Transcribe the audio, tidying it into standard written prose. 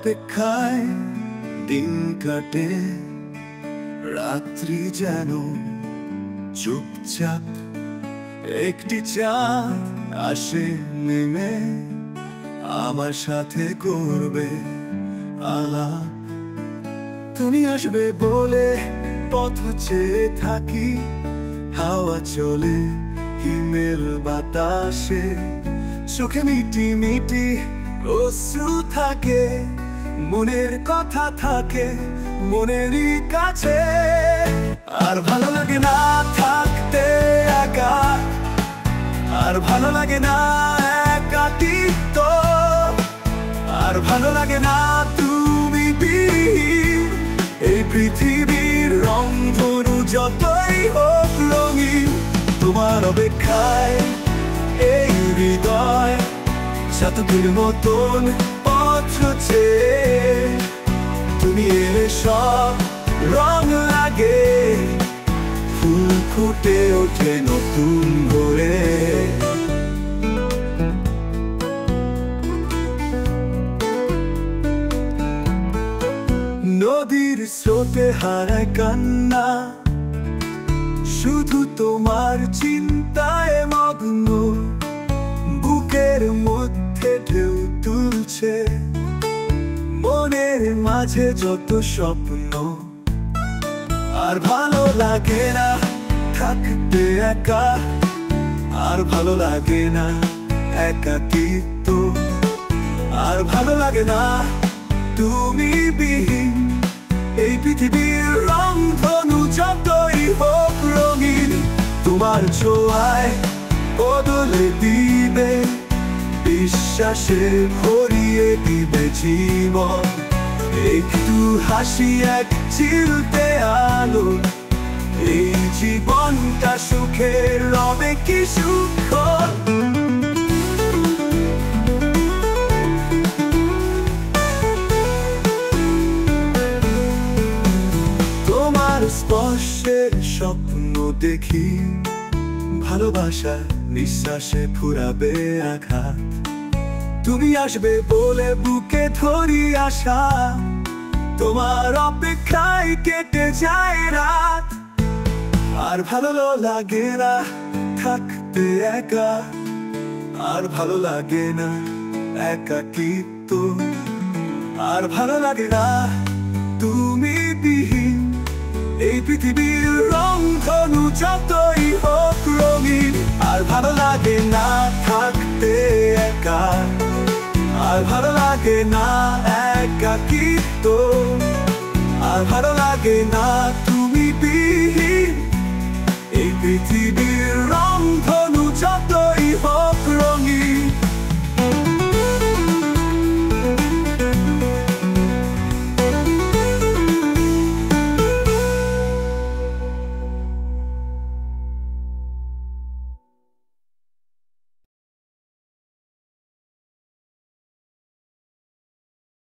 অপেক্ষায় দিন কাটে, রাত্রি যেন চুপচাপ। একটি চাঁদ আসে নেমে, আমার সাথে করবে আলাপ। তুমি আসবে বলে পথ চেয়ে থাকি, হাওয়া চলে হিমেল বাতাসে। চোখে মিটি মিটি অশ্রু থাকে, মনের কথা থাকে মনেরই কাছে। আর ভালো লাগে না থাকতে একা, আর ভালো লাগে না একাকিত্ব, আর ভালো লাগে না তুমি বিহীন। এই পৃথিবীর রংধনু যতই হোক রঙিন, তোমার অপেক্ষায় এই হৃদয় শতকের মতন পথ চেয়ে। তুমি এলে সব রং লাগে, ফুল ফুটে ওঠে নতুন ভোরে। নদীর স্রোতে হারায় কান্না, শুধু তোমার চিন্তায় মগ্ন। বুকের মধ্যে ঢেউ তুলছে, মনের মাঝে যত স্বপ্ন। আর ভালো লাগে না থাকতে একা, আর ভালো লাগে না একাকিত্ব, আর ভালো লাগে না তুমি বিহীন। এই পৃথিবীর রংধনু যতই হোক রঙিন, তোমার ছোঁয়ায় বদলে দিবে, বিশ্বাসে ভরিয়ে দিবে জীবন। একটু হাসি এক চিলতে আলো, এই জীবনটা সুখের রবে কি সুখর। তোমার স্পর্শের স্বপ্ন দেখি, ভালোবাসা নিঃশ্বাসে ফুরাবে আঘাত। তুমি আসবে বলে বুকে ধরি আশা, তোমার অপেক্ষায় কেটে যায় রাত। আর ভালো লাগে না থাকতে একা, আর ভালো লাগে না একাকিত্ব, আর ভালো লাগে না তুমি বিহীন। এই পৃথিবীর রংধনু যতই হোক রঙিন, আর ভালো লাগে না থাকতে একা, আর ভালো লাগে না একাকিত্ব, আর ভালো লাগে না